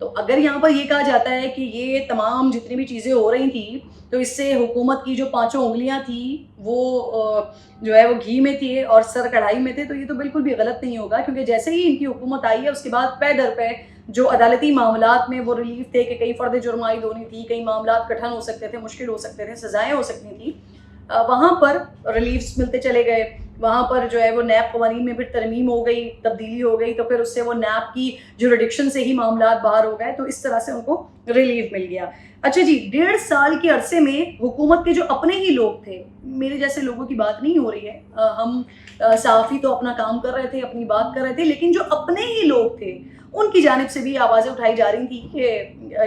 تو اگر یہاں پر یہ کہا جاتا ہے کہ یہ تمام جتنی بھی چیزیں ہو رہی تھیں تو اس سے حکومت کی جو 5 انگلیاں تھیں وہ جو ہے وہ گھی میں تھی اور سر کڑھائی میں تھے، تو یہ تو بالکل بھی غلط نہیں ہوگا، کیونکہ جیسے ہی ان کی حکومت آئی ہے اس کے بعد پے در پے جو عدالتی معاملات میں وہ ریلیف تھے کہ کئی فرد جرم عائد ہونی تھی، کئی معاملات کٹھن ہو سکتے تھے، مشکل ہو سکتے تھے، سزائیں ہو سکتی تھیں، وہاں پر ریلیفس ملتے چلے گئے. وہاں پر جو ہے وہ نیب قوانین میں پھر ترمیم ہو گئی، تبدیلی ہو گئی، تو پھر اس سے وہ نیب کی جوریڈکشن سے ہی معاملات باہر ہو گئے، تو اس طرح سے ان کو ریلیف مل گیا. اچھا جی، 1.5 سال کے عرصے میں حکومت کے جو اپنے ہی لوگ تھے، میرے جیسے لوگوں کی بات نہیں ہو رہی ہے، ہم صحافی تو اپنا کام کر رہے تھے، اپنی بات کر رہے تھے، لیکن جو اپنے ہی لوگ تھے ان کی جانب سے بھی آوازیں اٹھائی جا رہی تھیں کہ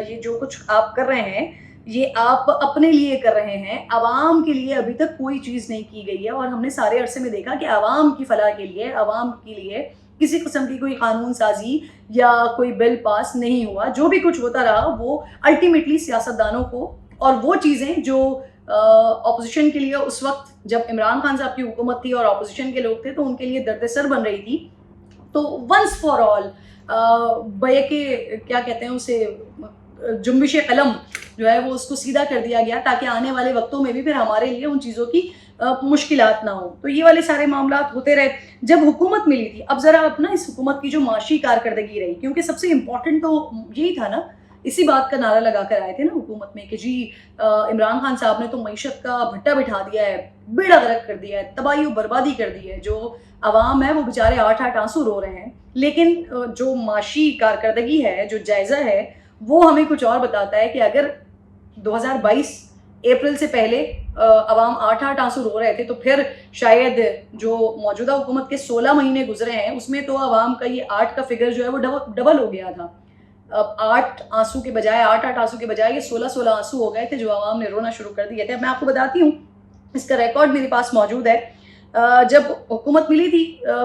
یہ جو کچھ آپ کر رہے ہیں یہ آپ اپنے لیے کر رہے ہیں، عوام کے لیے ابھی تک کوئی چیز نہیں کی گئی ہے. اور ہم نے سارے عرصے میں دیکھا کہ عوام کی فلاح کے لیے، عوام کے لیے کسی قسم کی کوئی قانون سازی یا کوئی بل پاس نہیں ہوا. جو بھی کچھ ہوتا رہا وہ الٹیمیٹلی سیاستدانوں کو، اور وہ چیزیں جو اپوزیشن کے لیے اس وقت جب عمران خان صاحب کی حکومت تھی اور اپوزیشن کے لوگ تھے تو ان کے لیے درد سر بن رہی تھی، تو ونس فار آل بے کہ کیا کہتے ہیں اسے، جنبش قلم جو ہے وہ اس کو سیدھا کر دیا گیا تاکہ آنے والے وقتوں میں بھی پھر ہمارے لیے ان چیزوں کی مشکلات نہ ہوں. تو یہ والے سارے معاملات ہوتے رہے. جب حکومت ملی تھی، اب ذرا اپنا اس حکومت کی جو معاشی کارکردگی رہی، کیونکہ سب سے امپورٹنٹ تو یہی تھا نا، اسی بات کا نعرہ لگا کر آئے تھے نا حکومت میں کہ جی عمران خان صاحب نے تو معیشت کا بھٹا بٹھا دیا ہے، بیڑا غرق کر دیا ہے، تباہی و بربادی کر دی ہے، جو عوام ہے وہ بیچارے 8 آنسو رو رہے ہیں. لیکن جو معاشی کارکردگی ہے، جو جائزہ ہے، وہ ہمیں کچھ اور بتاتا ہے کہ اگر 2022 اپریل سے پہلے عوام 8 آنسو رو رہے تھے تو پھر شاید جو موجودہ حکومت کے 16 مہینے گزرے ہیں اس میں تو عوام کا یہ 8 کا فگر جو ہے وہ ڈبل ہو گیا تھا. اب 8 آنسو کے بجائے 8 آنسو کے بجائے یہ 16 آنسو ہو گئے تھے جو عوام نے رونا شروع کر دیے تھے. میں آپ کو بتاتی ہوں، اس کا ریکارڈ میرے پاس موجود ہے. جب حکومت ملی تھی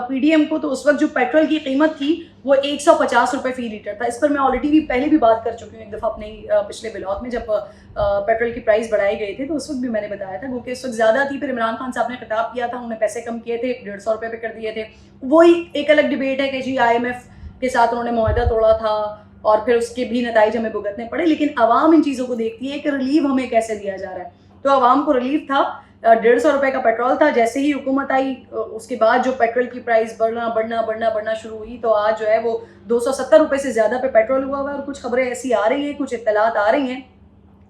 پی ڈی ایم کو تو اس وقت جو پیٹرول کی قیمت تھی وہ 150 روپے فی لیٹر تھا. اس پر میں آلریڈی بھی پہلے بھی بات کر چکی ہوں ایک دفعہ اپنے پچھلے بلاگ میں، جب پیٹرول کی پرائز بڑھائے گئے تھے تو اس وقت بھی میں نے بتایا تھا کیونکہ اس وقت زیادہ تھی. پھر عمران خان صاحب نے خطاب کیا تھا، انہوں نے پیسے کم کیے تھے، 150 روپے پہ کر دیے تھے. وہی ایک الگ ڈبیٹ ہے کہ جی IMF کے ساتھ انہوں نے معاہدہ توڑا تھا اور پھر اس کے بھی نتائج ہمیں بھگتنے پڑے. لیکن عوام ان چیزوں کو دیکھتی ہے کہ ریلیف ہمیں کیسے دیا جا رہا ہے. تو عوام کو ریلیف تھا، 150 روپے کا پیٹرول تھا. جیسے ہی حکومت آئی اس کے بعد جو پیٹرول کی پرائز بڑھنا شروع ہوئی تو آج جو ہے وہ 270 روپے سے زیادہ پہ پیٹرول ہوا ہوا ہے. اور کچھ خبریں ایسی آ رہی ہیں، کچھ اطلاعات آ رہی ہیں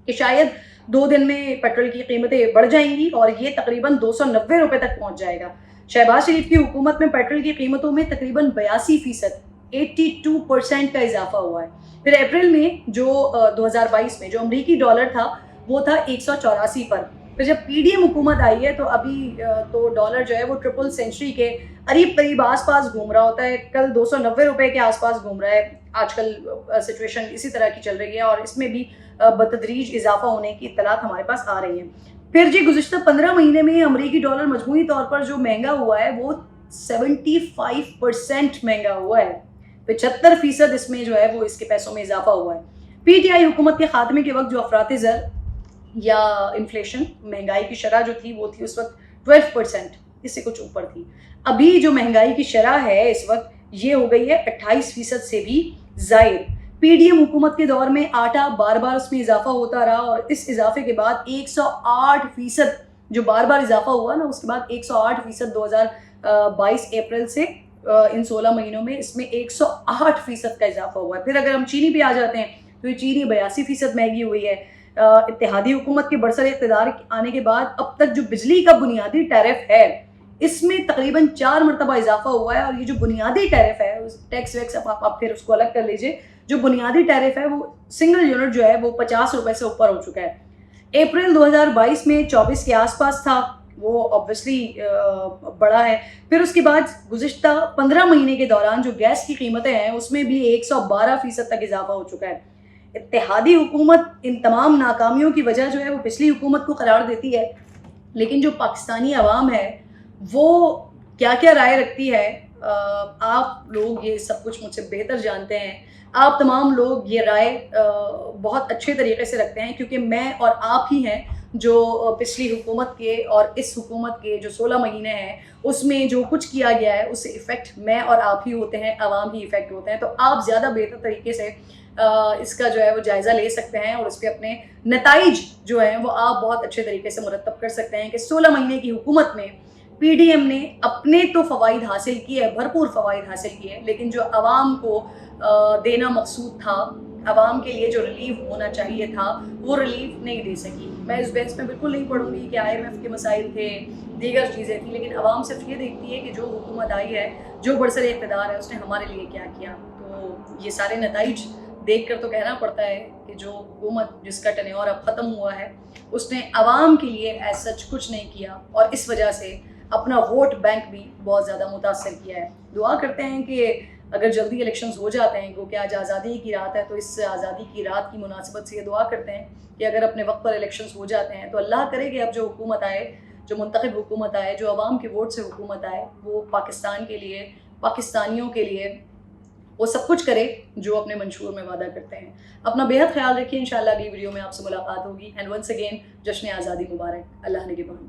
کہ شاید 2 دن میں پیٹرول کی قیمتیں بڑھ جائیں گی اور یہ تقریباً 290 روپے تک پہنچ جائے گا. شہباز شریف کی حکومت میں پیٹرول کی قیمتوں میں تقریباً 82%، 82% کا اضافہ ہوا ہے. پھر اپریل میں جو 2022 میں جو امریکی ڈالر تھا وہ تھا 184 پر. پھر جب پی ڈی ایم حکومت آئی ہے تو ابھی تو ڈالر جو ہے وہ ٹرپل سینچری کے قریب آس پاس گھوم رہا ہوتا ہے. کل 290 روپے کے آس پاس گھوم رہا ہے. آج کل سچویشن اسی طرح کی چل رہی ہے اور اس میں بھی بتدریج اضافہ ہونے کی اطلاعات ہمارے پاس آ رہی ہیں. پھر جی گزشتہ 15 مہینے میں امریکی ڈالر مجموعی طور پر جو مہنگا ہوا ہے وہ 75% مہنگا ہوا ہے. 75% اس میں جو ہے وہ اس کے پیسوں میں اضافہ ہوا ہے. پی ٹی آئی حکومت کے خاتمے کے وقت جو افراط زر یا انفلیشن، مہنگائی کی شرح جو تھی وہ تھی اس وقت 12%، اس سے کچھ اوپر تھی. ابھی جو مہنگائی کی شرح ہے اس وقت یہ ہو گئی ہے 28% سے بھی زائد. پی ڈی ایم حکومت کے دور میں آٹا بار اس میں اضافہ ہوتا رہا اور اس اضافے کے بعد 108% جو بار اضافہ ہوا نا، اس کے بعد 108% 2022 اپریل سے ان 16 مہینوں میں اس میں 108% کا اضافہ ہوا ہے. پھر اگر ہم چینی پہ آ جاتے ہیں تو یہ چینی 82% مہنگی ہوئی ہے. اتحادی حکومت کے برسر اقتدار آنے کے بعد اب تک جو بجلی کا بنیادی ٹیرف ہے اس میں تقریباً 4 مرتبہ اضافہ ہوا ہے. اور یہ جو بنیادی ٹیرف ہے، ٹیکس ویکس آپ پھر اس کو الگ کر لیجئے، جو بنیادی ٹیرف ہے وہ سنگل یونٹ جو ہے وہ 50 روپے سے اوپر ہو چکا ہے. اپریل 2022 میں 24 کے آس پاس تھا، وہ obviously بڑا ہے. پھر اس کے بعد گزشتہ 15 مہینے کے دوران جو گیس کی قیمتیں ہیں اس میں بھی 112% تک اضافہ ہو چکا ہے. اتحادی حکومت ان تمام ناکامیوں کی وجہ جو ہے وہ پچھلی حکومت کو قرار دیتی ہے، لیکن جو پاکستانی عوام ہے وہ کیا رائے رکھتی ہے آپ لوگ یہ سب کچھ مجھ سے بہتر جانتے ہیں. آپ تمام لوگ یہ رائے بہت اچھے طریقے سے رکھتے ہیں کیونکہ میں اور آپ ہی ہیں جو پچھلی حکومت کے اور اس حکومت کے جو 16 مہینے ہیں اس میں جو کچھ کیا گیا ہے اس سے افیکٹ میں اور آپ ہی ہوتے ہیں، عوام ہی افیکٹ ہوتے ہیں. تو آپ زیادہ بہتر طریقے سے اس کا جو ہے وہ جائزہ لے سکتے ہیں اور اس پہ اپنے نتائج جو ہیں وہ آپ بہت اچھے طریقے سے مرتب کر سکتے ہیں کہ 16 مہینے کی حکومت میں پی ڈی ایم نے اپنے تو فوائد حاصل کیے ہیں، بھرپور فوائد حاصل کیے، لیکن جو عوام کو دینا مقصود تھا، عوام کے لیے جو ریلیف ہونا چاہیے تھا وہ ریلیف نہیں دے سکی. میں اس بحث میں بالکل نہیں پڑھوں گی کہ آئی ایم ایف کے مسائل تھے، دیگر چیزیں تھیں، لیکن عوام صرف یہ دیکھتی ہے کہ جو حکومت آئی ہے، جو برسر اقتدار ہے، اس نے ہمارے لیے کیا کیا. تو یہ سارے نتائج دیکھ کر تو کہنا پڑتا ہے کہ جو حکومت جس کا ٹینیور اب ختم ہوا ہے اس نے عوام کے لیے ایز سچ کچھ نہیں کیا، اور اس وجہ سے اپنا ووٹ بینک بھی بہت زیادہ متاثر کیا ہے. دعا کرتے ہیں کہ اگر جلدی الیکشنز ہو جاتے ہیں، کیونکہ آج آزادی کی رات ہے، تو اس آزادی کی رات کی مناسبت سے یہ دعا کرتے ہیں کہ اگر اپنے وقت پر الیکشنز ہو جاتے ہیں تو اللہ کرے کہ اب جو حکومت آئے، جو منتخب حکومت آئے، جو عوام کے ووٹ سے حکومت آئے، وہ پاکستان کے لیے، پاکستانیوں کے لیے وہ سب کچھ کرے جو اپنے منشور میں وعدہ کرتے ہیں. اپنا بےحد خیال رکھیے. انشاءاللہ اگلی ویڈیو میں آپ سے ملاقات ہوگی. اینڈ ونس اگین جشن آزادی مبارک. اللہ نگہبان.